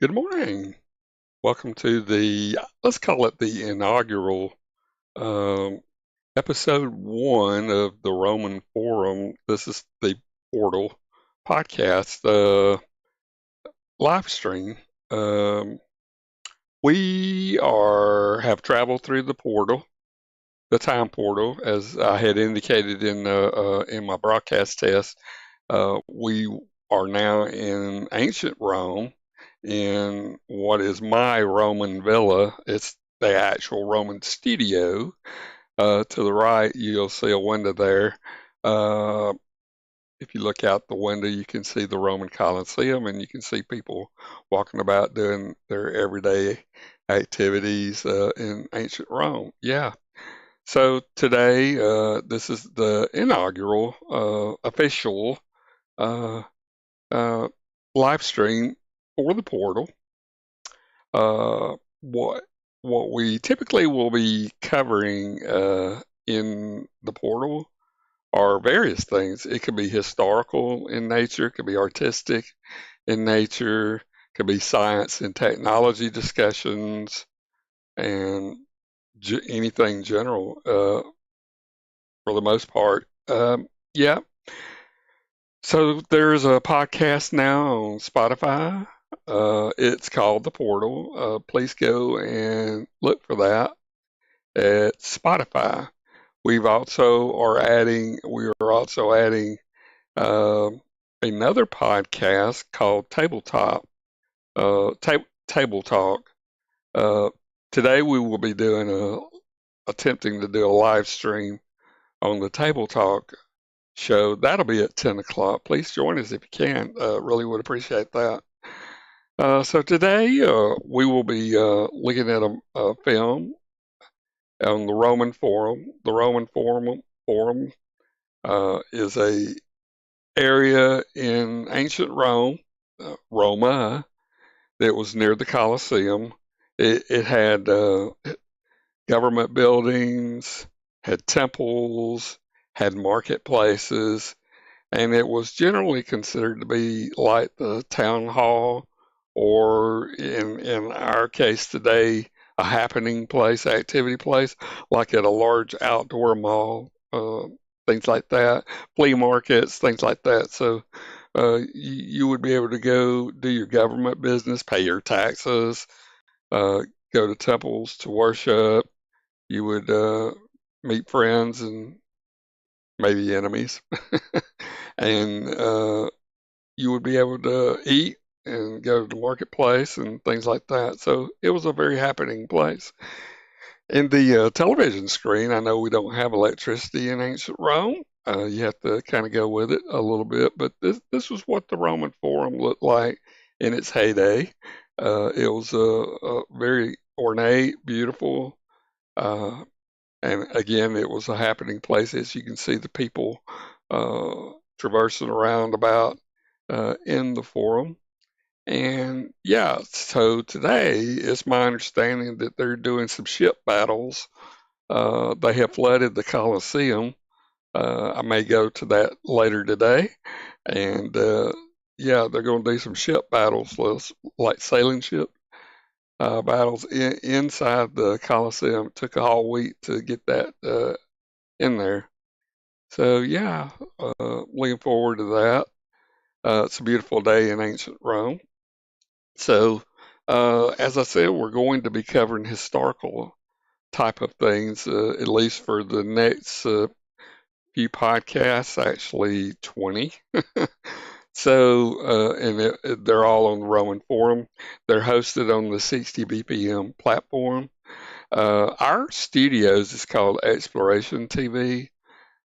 Good morning. Welcome to let's call it the inaugural um, episode 1 of the Roman Forum. This is the Portal Podcast live stream. Um, have traveled through the portal, the time portal, as I had indicated in my broadcast test. We are now in ancient Rome in what is my Roman villa. It's the actual Roman studio. To the right, you'll see a window there. Uh, if you look out the window, you can see the Roman Colosseum and you can see people walking about doing their everyday activities in ancient Rome. Yeah. So today, this is the inaugural official uh, uh, live stream for the portal. Uh, what what we typically will be covering in the portal are various things. It could be historical in nature, it could be artistic in nature, it could be science and technology discussions, and anything general for the most part. Yeah. So there's a podcast now on Spotify. It's called The Portal. Please go and look for that at Spotify. We are also adding um another podcast called Table Talk. Uh, Today we will be attempting to do a live stream on the Table Talk show. That'll be at 10 o'clock. Please join us if you can. Really would appreciate that. So today we will be looking at a film on the Roman Forum. The Roman Forum is a area in ancient Rome, Roma, that was near the Colosseum. It had government buildings, had temples, had marketplaces, and it was generally considered to be like the town hall, or in our case today, a happening place, activity place, like at a large outdoor mall, things like that, flea markets, things like that. So you would be able to go do your government business, pay your taxes, uh, go to temples to worship. You would meet friends and maybe enemies, and you would be able to eat and go to the marketplace and things like that. So it was a very happening place. In the television screen, I know we don't have electricity in ancient Rome. You have to kind of go with it a little bit, but this was what the Roman Forum looked like in its heyday. It was a very ornate, beautiful, uh, and again, it was a happening place. As you can see, the people traversing around about in the Forum. And yeah, so today it's my understanding that they're doing some ship battles. They have flooded the Colosseum. I may go to that later today. And yeah, they're going to do some ship battles, like sailing ship battles inside the Colosseum. It took a whole week to get that in there. So yeah, looking forward to that. It's a beautiful day in ancient Rome. So, as I said, we're going to be covering historical type of things, at least for the next few podcasts, actually 20. So, and they're all on the Roman Forum. They're hosted on the 60 BPM platform. Our studios is called Exploration TV.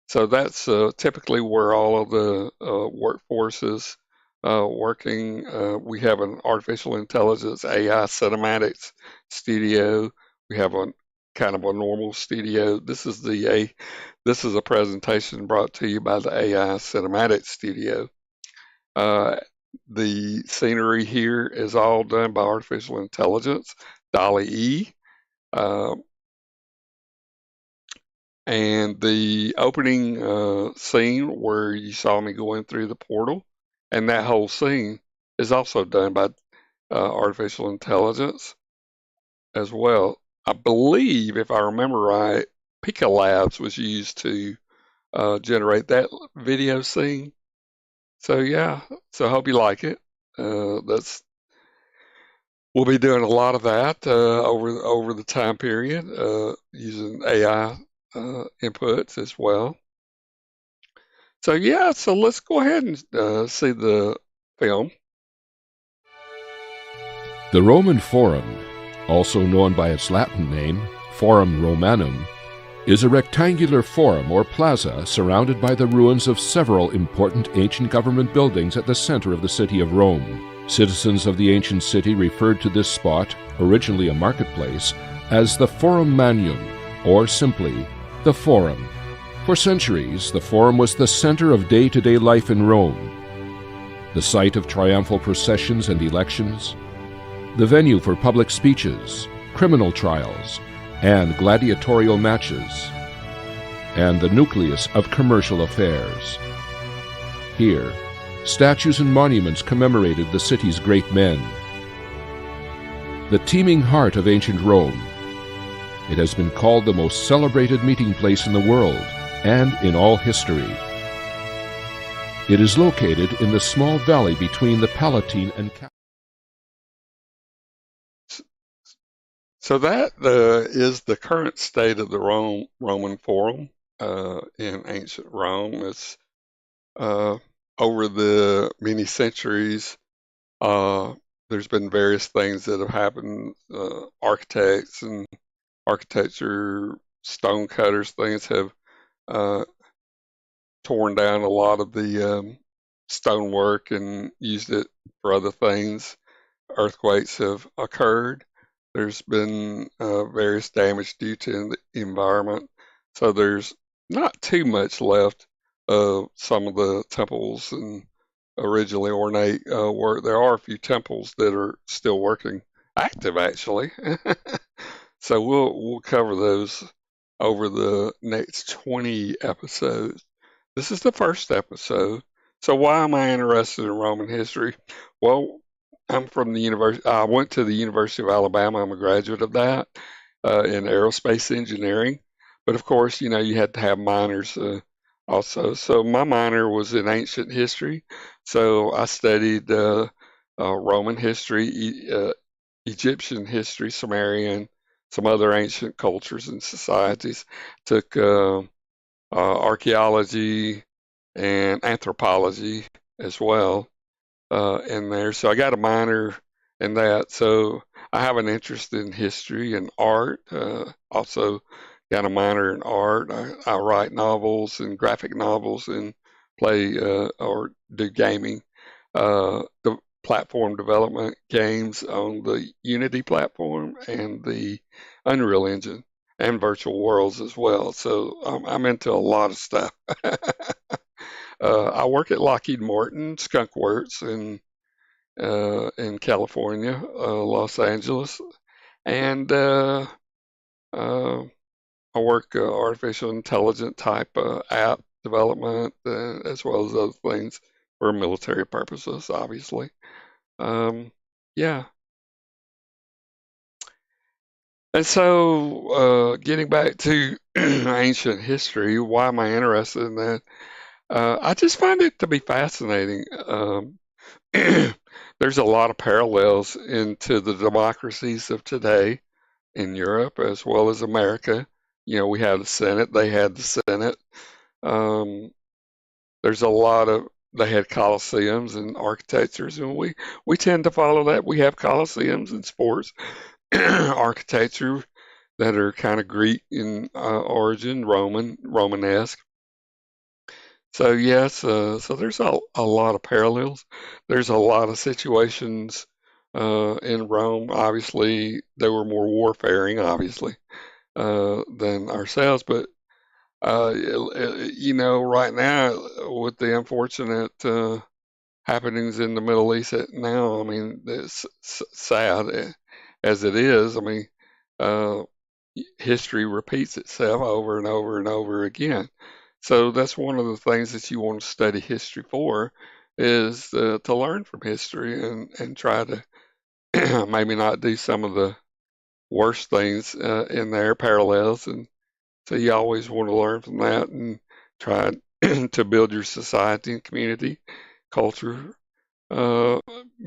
So that's typically where all of the workforce is working. We have an artificial intelligence AI cinematics studio. We have a kind of a normal studio. This is a presentation brought to you by the AI cinematics studio. Uh, the scenery here is all done by artificial intelligence, Dolly E. Uh, and the opening scene where you saw me going through the portal, and that whole scene is also done by artificial intelligence as well. I believe, if I remember right, Pika Labs was used to generate that video scene. So yeah, so I hope you like it. That's We'll be doing a lot of that over the time period, using AI inputs as well. So yeah, so let's go ahead and see the film. The Roman Forum, also known by its Latin name, Forum Romanum, is a rectangular forum or plaza surrounded by the ruins of several important ancient government buildings at the center of the city of Rome. Citizens of the ancient city referred to this spot, originally a marketplace, as the Forum Magnum, or simply the Forum. For centuries, the Forum was the center of day-to-day life in Rome, the site of triumphal processions and elections, the venue for public speeches, criminal trials, and gladiatorial matches, and the nucleus of commercial affairs. Here, statues and monuments commemorated the city's great men. The teeming heart of ancient Rome, it has been called the most celebrated meeting place in the world and in all history. It is located in the small valley between the Palatine and So that is the current state of the Roman Forum in ancient Rome. It's over the many centuries. There's been various things that have happened. Architects and architecture, stonecutters, things have uh, torn down a lot of the stonework and used it for other things. Earthquakes have occurred. There's been various damage due to the environment, so there's not too much left of some of the temples and originally ornate work. There are a few temples that are still working, active actually. So we'll cover those over the next 20 episodes. This is the first episode. So why am I interested in Roman history? Well, I'm from the university. I went to the University of Alabama. I'm a graduate of that in aerospace engineering. But of course, you had to have minors also. So my minor was in ancient history. So I studied Roman history, Egyptian history, Sumerian, some other ancient cultures and societies. Took archaeology and anthropology as well in there. So I got a minor in that. So I have an interest in history and art. Also got a minor in art. I write novels and graphic novels and play or do gaming. The platform development games on the Unity platform and the Unreal Engine and virtual worlds as well. So I'm into a lot of stuff. I work at Lockheed Martin, Skunk Works in California, Los Angeles, and uh, I work artificial intelligence type app development as well as other things for military purposes, obviously. Um, yeah, and so getting back to ancient history, why am I interested in that? I just find it to be fascinating. There's a lot of parallels into the democracies of today in Europe as well as America. We have the Senate, they had the Senate. Um, there's a lot of they had coliseums and architectures, and we tend to follow that. We have coliseums and sports, architecture that are kind of Greek in origin, Romanesque. So yes, so there's a lot of parallels. There's a lot of situations in Rome. Obviously, they were more warfaring, obviously, than ourselves. But right now with the unfortunate happenings in the Middle East now, I mean, it's sad as it is. I mean, uh, history repeats itself over and over and over again. So that's one of the things that you want to study history for is to learn from history and try to maybe not do some of the worst things in there, parallels. And so you always want to learn from that and try to build your society and community culture uh,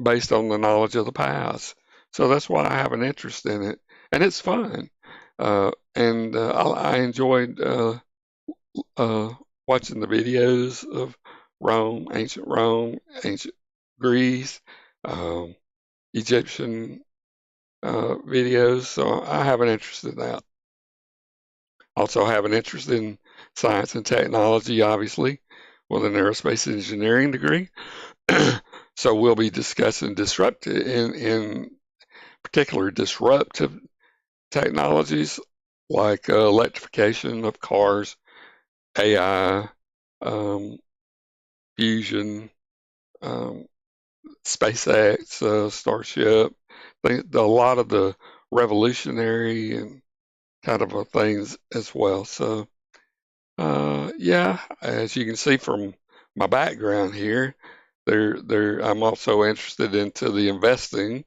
based on the knowledge of the past. So that's why I have an interest in it. And it's fun. And I enjoyed uh, watching the videos of Rome, ancient Greece, um, Egyptian videos. So I have an interest in that. Also have an interest in science and technology, obviously, with an aerospace engineering degree. So we'll be discussing in particular disruptive technologies like electrification of cars, AI, um, fusion, um, SpaceX, Starship, a lot of the revolutionary and kind of things as well. So, yeah, as you can see from my background here, I'm also interested into the investment,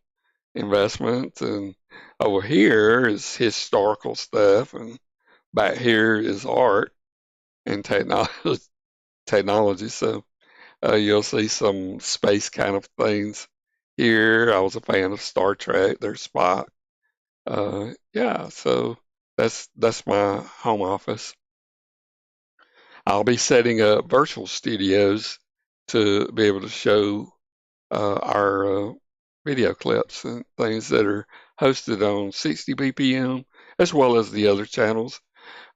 and over here is historical stuff, and back here is art and technology. Technology. So you'll see some space kind of things here. I was a fan of Star Trek. There's Spock. Yeah, so that's my home office. I'll be setting up virtual studios to be able to show our video clips and things that are hosted on 60 BPM as well as the other channels.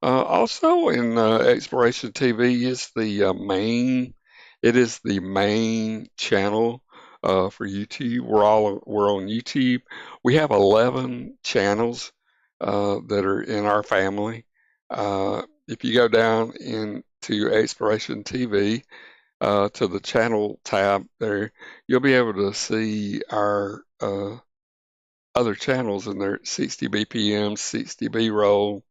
Also in Exploration TV is the main. It is the main channel for YouTube. We're on YouTube. We have 11 channels that are in our family. If you go down into Exploration TV to the channel tab there, you'll be able to see our other channels in there: 60 BPM, 60 B-roll,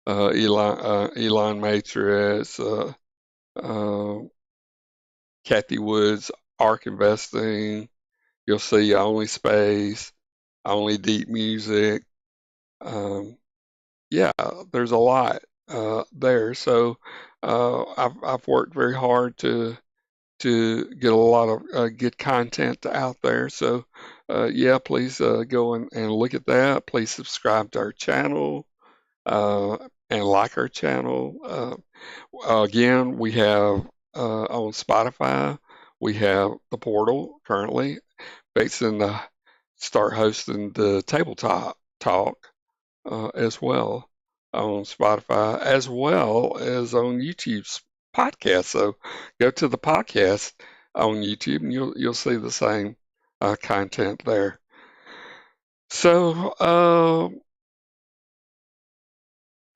Elon Matrix, uh, Kathy Woods, Arc Investing. You'll see Only Space, Only Deep Music. Um, yeah, there's a lot there. So I've worked very hard to get a lot of good content out there. So yeah, please go and look at that. Please subscribe to our channel uh, and like our channel. Again, we have on Spotify, we have the portal currently. Fixing to start hosting the tabletop talk as well on Spotify, as well as on YouTube's podcast. So go to the podcast on YouTube, and you'll see the same content there. So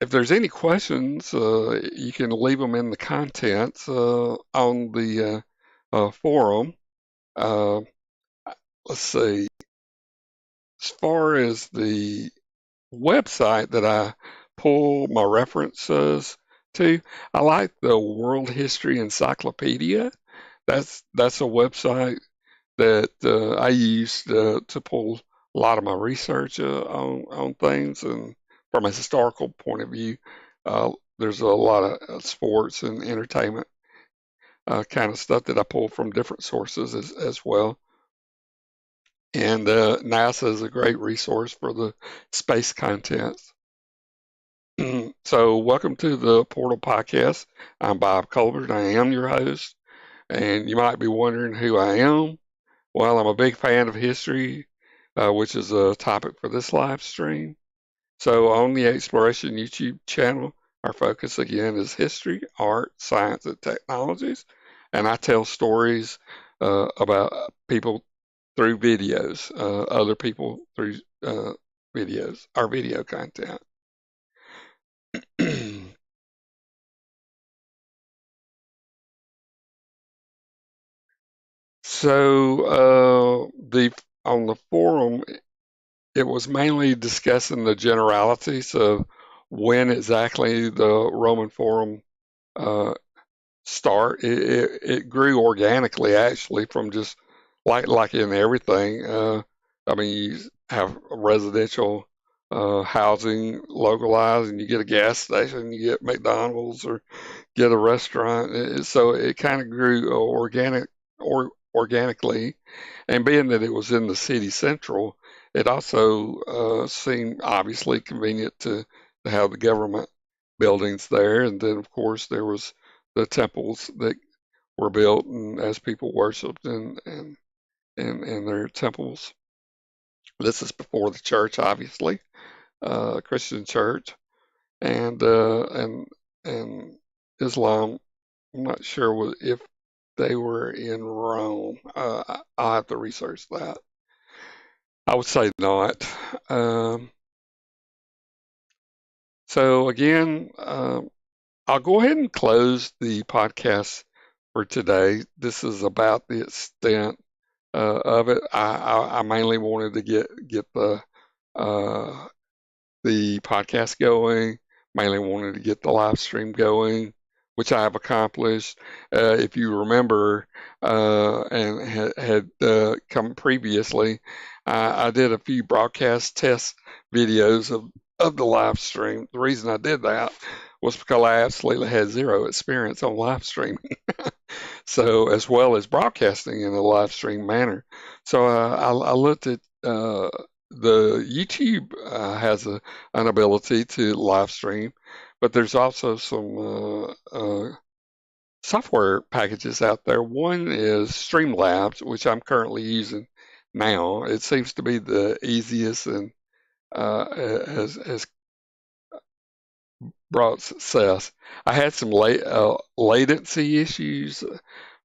if there's any questions, you can leave them in the contents on the forum. Uh, let's see. As far as the website that I pull my references to, I like the World History Encyclopedia. That's a website that I use to pull a lot of my research on things, and from a historical point of view, there's a lot of sports and entertainment kind of stuff that I pull from different sources as well. And NASA is a great resource for the space content. So, welcome to the Portal Podcast. I'm Bob Colbert. I am your host, and you might be wondering who I am. Well, I'm a big fan of history, which is a topic for this live stream. So, on the Exploration YouTube channel, our focus again is history, art, science, and technologies. And I tell stories about people through videos, other people through videos, our video content. So the on the forum, it was mainly discussing the generalities of when exactly the Roman Forum uh, start. It grew organically, actually, from just like in everything. I mean, you have residential housing localized, and you get a gas station, you get McDonald's, or get a restaurant. So it kind of grew organically, and being that it was in the city central, it also seemed obviously convenient to have the government buildings there. And then, of course, there was the temples that were built, and as people worshipped in their temples. This is before the church, obviously, Christian church, and and Islam. I'm not sure if they were in Rome. I'll have to research that. I would say not. Um, so again, I'll go ahead and close the podcast for today. This is about the extent of it. I mainly wanted to get uh, the podcast going. Mainly wanted to get the live stream going, which I have accomplished. If you remember, and had come previously, I did a few broadcast test videos of the live stream. The reason I did that was because I absolutely had zero experience on live streaming. So, as well as broadcasting in a live stream manner. So, I looked at the YouTube has an ability to live stream, but there's also some software packages out there. One is Streamlabs, which I'm currently using now. It seems to be the easiest and has brought success. I had some latency issues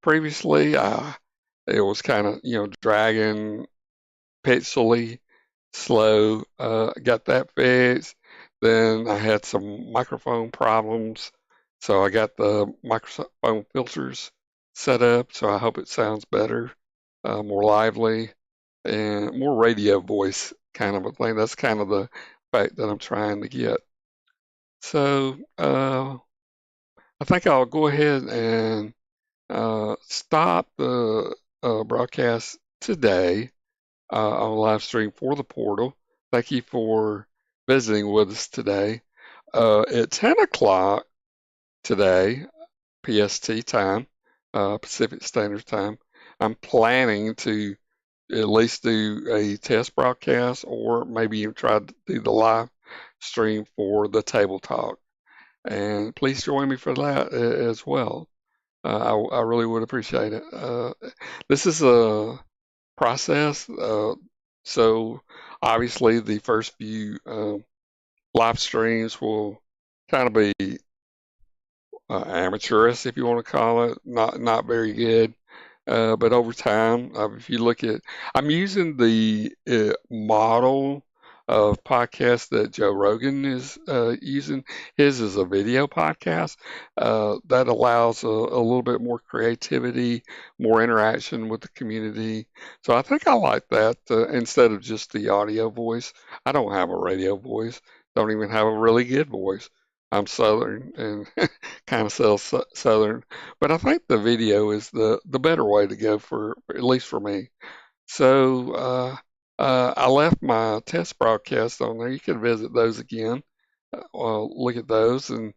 previously. it was kind of, dragging pixely, slow. Got that fixed. Then I had some microphone problems, so I got the microphone filters set up. So I hope it sounds better, more lively, and more radio voice kind of a thing. That's kind of the effect that I'm trying to get. So I think I'll go ahead and stop the broadcast today on live stream for the portal. Thank you for visiting with us today. At 10 o'clock today, PST time, Pacific Standard Time, I'm planning to at least do a test broadcast or maybe even try to do the live stream for the table talk. And please join me for that as well. I really would appreciate it. This is a process. So obviously the first few live streams will kind of be amateurish, if you want to call it, not very good. But over time, if you look at, I'm using the model of podcast that Joe Rogan is using. His is a video podcast that allows a little bit more creativity, more interaction with the community. So I think I like that instead of just the audio voice. I don't have a radio voice, don't even have a really good voice. I'm Southern and kind of Southern, but I think the video is the better way to go for at least for me. So I left my test broadcast on there. You can visit those again. Look at those and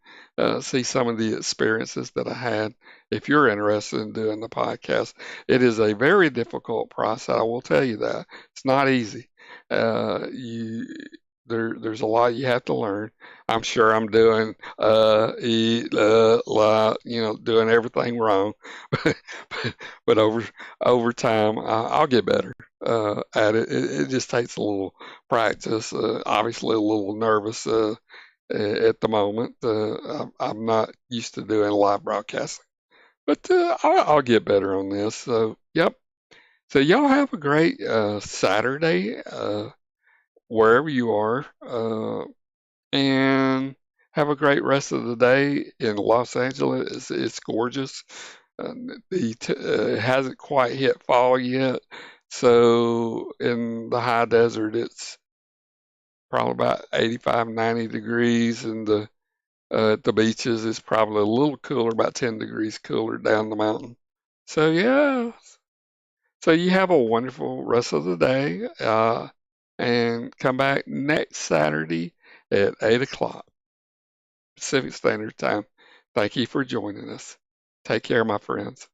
see some of the experiences that I had. If you're interested in doing the podcast, it is a very difficult process. I will tell you that it's not easy. You there's a lot you have to learn. I'm sure I'm doing doing everything wrong, but but over time I'll get better at it. It just takes a little practice. Obviously, a little nervous at the moment. I'm not used to doing live broadcasting, but I'll get better on this. So, yep. So y'all have a great Saturday. Wherever you are, and have a great rest of the day in Los Angeles. It's gorgeous. It hasn't quite hit fall yet, so in the high desert, it's probably about 85, 90 degrees, and at the beaches, it's probably a little cooler, about 10 degrees cooler down the mountain. So yeah, so you have a wonderful rest of the day, and come back next Saturday at 8 o'clock Pacific Standard Time. Thank you for joining us. Take care, my friends.